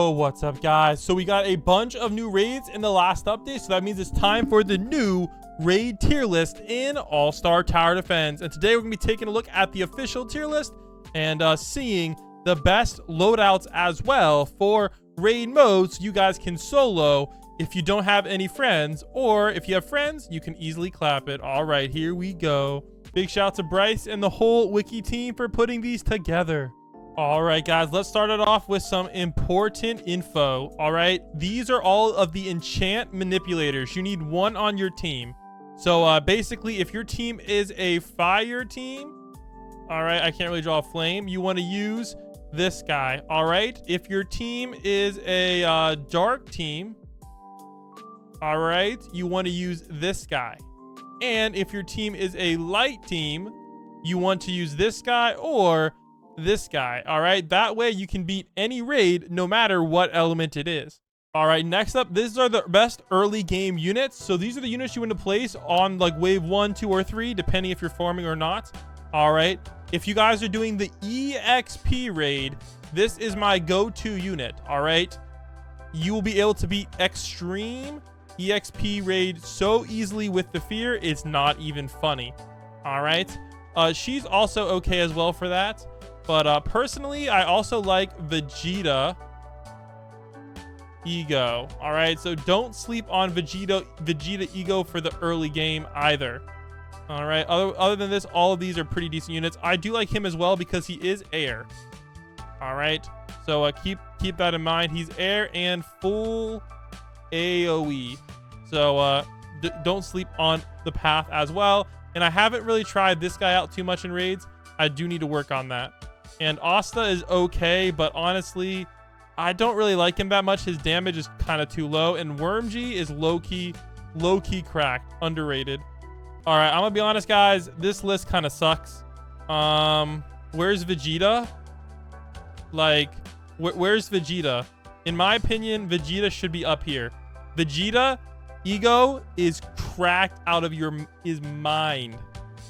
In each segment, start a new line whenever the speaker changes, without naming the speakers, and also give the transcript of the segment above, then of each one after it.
Yo, what's up guys? So we got a bunch of new raids in the last update, so that means it's time for the new raid tier list in All-Star Tower Defense. And today we're gonna be taking a look at the official tier list and seeing the best loadouts as well for raid modes, so you guys can solo if you don't have any friends, or if you have friends you can easily clap it. All right, here we go. Big shout out to Bryce and the whole wiki team for putting these together. All right, guys, let's start it off with some important info. All right, these are all of the enchant manipulators. You need one on your team. So basically, if your team is a fire team, all right, I can't really draw a flame, you want to use this guy. All right, if your team is a dark team, all right, you want to use this guy. And if your team is a light team, you want to use this guy or this guy. All right, that way you can beat any raid no matter what element it is. All right, next up, these are the best early game units. So these are the units you want to place on like wave 1, 2, or 3, depending if you're farming or not. All right, if you guys are doing the EXP raid, this is my go-to unit. All right, you will be able to beat extreme EXP raid so easily with the fear, it's not even funny. All right, she's also okay as well for that. But personally, I also like Vegeta Ego. All right, so don't sleep on Vegeta Ego for the early game either. All right, other than this, all of these are pretty decent units. I do like him as well because he is air. All right, so keep that in mind. He's air and full AoE. So don't sleep on the path as well. And I haven't really tried this guy out too much in raids. I do need to work on that. And Astd is okay, but honestly, I don't really like him that much. His damage is kind of too low. And Wormg is low-key cracked, underrated. All right, I'm gonna be honest, guys. This list kind of sucks. Where's Vegeta? Like, where's Vegeta? In my opinion, Vegeta should be up here. Vegeta Ego is cracked out of his mind.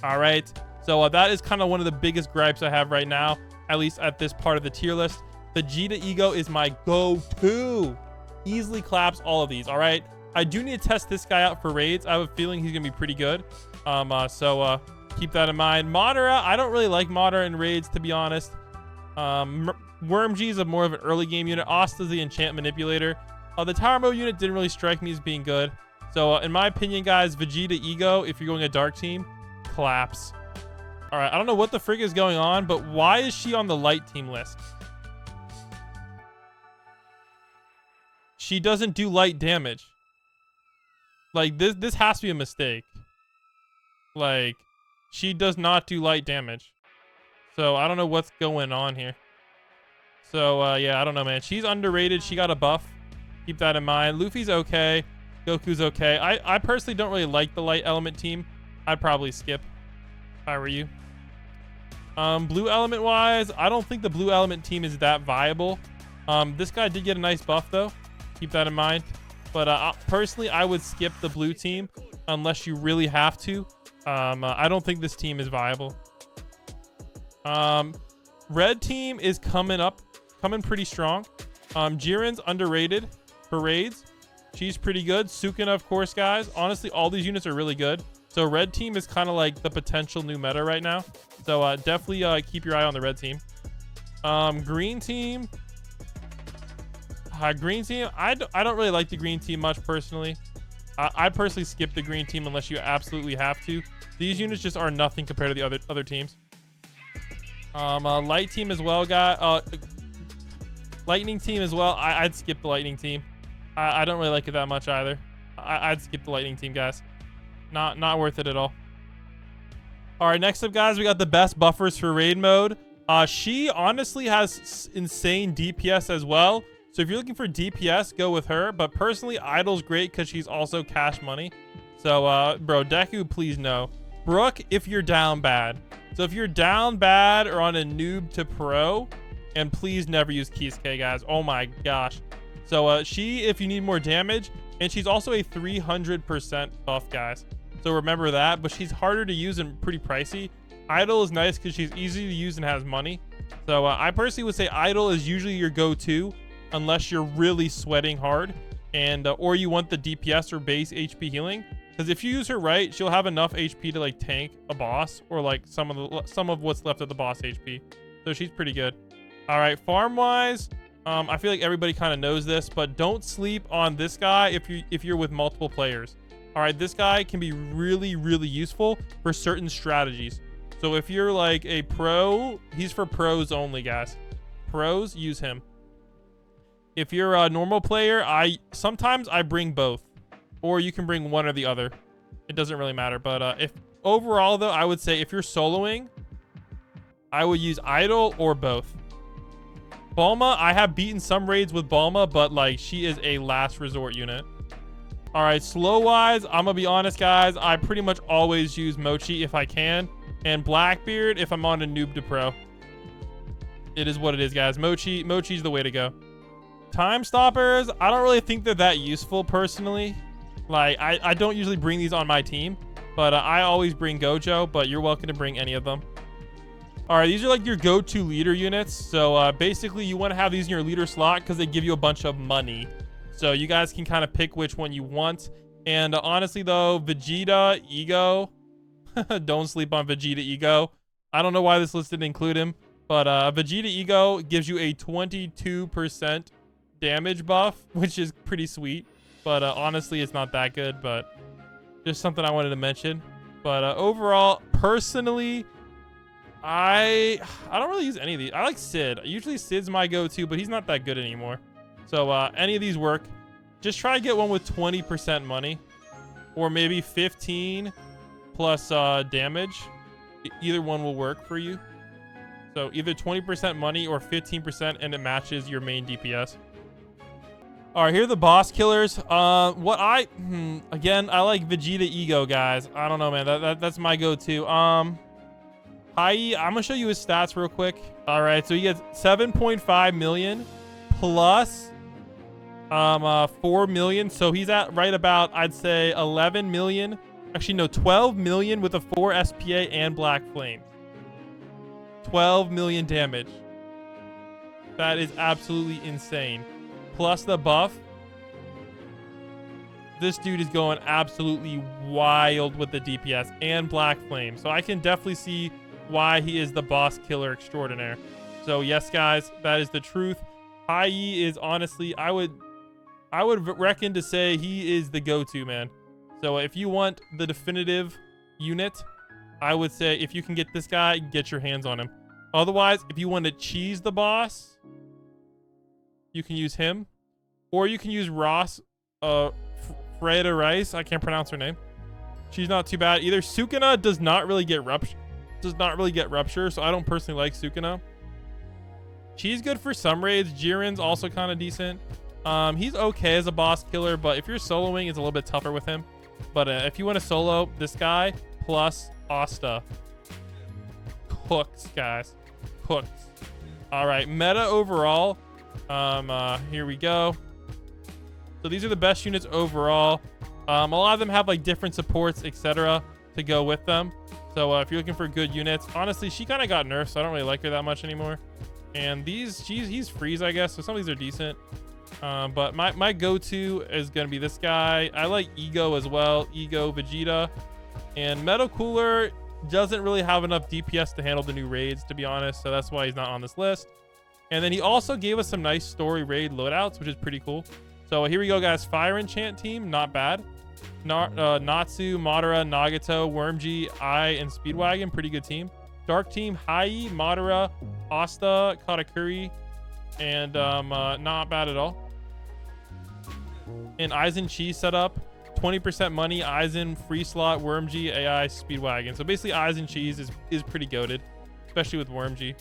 All right, so that is kind of one of the biggest gripes I have right now, at least at this part of the tier list. Vegeta Ego is my go-to. Easily claps all of these. All right, I do need to test this guy out for raids. I have a feeling he's gonna be pretty good. So keep that in mind. Madara, I don't really like Madara in raids, to be honest. Wormg is more of an early game unit. Astd is the enchant manipulator. The tower mode unit didn't really strike me as being good. So in my opinion, guys, Vegeta Ego, if you're going a dark team, claps. All right, I don't know what the frig is going on, but why is she on the light team list? She doesn't do light damage. Like, this has to be a mistake. Like, she does not do light damage. So I don't know what's going on here. So yeah, I don't know, man. She's underrated. She got a buff. Keep that in mind. Luffy's okay. Goku's okay. I personally don't really like the light element team. I'd probably skip if I were you. Blue element wise, I don't think the blue element team is that viable. This guy did get a nice buff though. Keep that in mind. But personally, I would skip the blue team unless you really have to. I don't think this team is viable. Red team is coming pretty strong. Jiren's underrated for raids. She's pretty good. Sukuna, of course, guys. Honestly, all these units are really good. So red team is kind of like the potential new meta right now. So definitely keep your eye on the red team. Green team. Green team. I don't really like the green team much personally. I personally skip the green team unless you absolutely have to. These units just are nothing compared to the other teams. Light team as well, guy. Lightning team as well. I'd skip the lightning team. I don't really like it that much either. I'd skip the lightning team, guys. Not worth it at all. All right, next up, guys, we got the best buffers for raid mode. She honestly has insane DPS as well. So if you're looking for DPS, go with her. But personally, Idol's great because she's also cash money. So, bro, Deku, please no. Brooke, if you're down bad. So if you're down bad or on a noob to pro, and please never use Kisuke, guys. Oh my gosh. So she, if you need more damage, and she's also a 300% buff, guys. So remember that, but she's harder to use and pretty pricey. Idol is nice because she's easy to use and has money. So I personally would say Idol is usually your go-to. unless you're really sweating hard, and or you want the DPS or base HP healing. Because if you use her right, she'll have enough HP to like tank a boss, or like some of what's left of the boss HP. So she's pretty good. All right, farm wise, I feel like everybody kind of knows this, but don't sleep on this guy if you're with multiple players. All right, this guy can be really, really useful for certain strategies. So if you're like a pro, he's for pros only, guys. Pros, use him. If you're a normal player, sometimes I bring both, or you can bring one or the other. It doesn't really matter. But if overall though, I would say if you're soloing, I would use idol or both. Bulma, I have beaten some raids with Bulma, but like she is a last resort unit. All right, slow wise, I'm gonna be honest, guys. I pretty much always use Mochi if I can, and Blackbeard if I'm on a noob to pro. It is what it is, guys. Mochi's the way to go. Time stoppers, I don't really think they're that useful personally. Like I don't usually bring these on my team, but I always bring Gojo, but you're welcome to bring any of them. All right, these are like your go-to leader units. So basically you want to have these in your leader slot because they give you a bunch of money. So you guys can kind of pick which one you want. And honestly though, Vegeta, Ego, don't sleep on Vegeta Ego. I don't know why this list didn't include him, but Vegeta Ego gives you a 22% damage buff, which is pretty sweet. But honestly, it's not that good, but just something I wanted to mention. But overall, personally, I don't really use any of these. I like Sid. Usually Sid's my go-to, but he's not that good anymore. So any of these work. Just try to get one with 20% money, or maybe 15 plus damage. Either one will work for you. So either 20% money or 15%, and it matches your main DPS. All right, here are the boss killers. Again, I like Vegeta Ego, guys. I don't know, man. That's my go-to. I'm gonna show you his stats real quick. All right, so he gets 7.5 million plus 4 million. So he's at right about, I'd say 11 million. Actually, no, 12 million with a 4 SPA and Black Flame. 12 million damage. That is absolutely insane. Plus the buff. This dude is going absolutely wild with the DPS and Black Flame. So I can definitely see why he is the boss killer extraordinaire. So yes, guys, that is the truth. Yi is honestly, I would reckon to say he is the go-to, man. So if you want the definitive unit, I would say if you can get this guy, get your hands on him. Otherwise, if you want to cheese the boss, you can use him, or you can use Ross, Freda Rice. I can't pronounce her name. She's not too bad either. Sukuna does not really get rupture. So I don't personally like Sukuna. She's good for some raids. Jiren's also kind of decent. He's okay as a boss killer, but if you're soloing, it's a little bit tougher with him. But if you want to solo, this guy plus Astd. Cooks, guys. Cooks. All right, meta overall. Here we go. So these are the best units overall. A lot of them have like different supports, etc. to go with them. So if you're looking for good units, honestly, she kind of got nerfed, so I don't really like her that much anymore. And he's freeze, I guess. So some of these are decent. But my go-to is gonna be this guy. I like Ego as well. Ego, Vegeta, and Metal Cooler doesn't really have enough DPS to handle the new raids, to be honest. So that's why he's not on this list. And then he also gave us some nice story raid loadouts, which is pretty cool. So here we go, guys. Fire Enchant team, not bad. Natsu, Madara, Nagato, Wormji, and Speedwagon, pretty good team. Dark team, Hai, Madara, Astd, Katakuri, and not bad at all. And Aizen Chi setup, 20% money, Aizen, free slot, Wormji, AI, Speedwagon. So basically Aizen Cheese is pretty goated, especially with Wormji.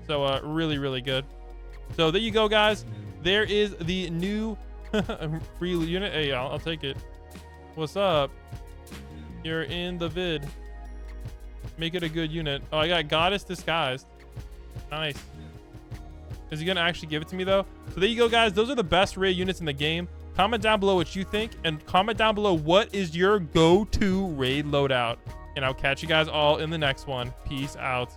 So really, really good. So there you go, guys. There is the new free unit. Hey, I'll take it. What's up? You're in the vid. Make it a good unit. Oh, I got Goddess Disguised. Nice. Is he gonna actually give it to me though? So there you go, guys. Those are the best raid units in the game. Comment down below what you think, and comment down below what is your go-to raid loadout. And I'll catch you guys all in the next one. Peace out.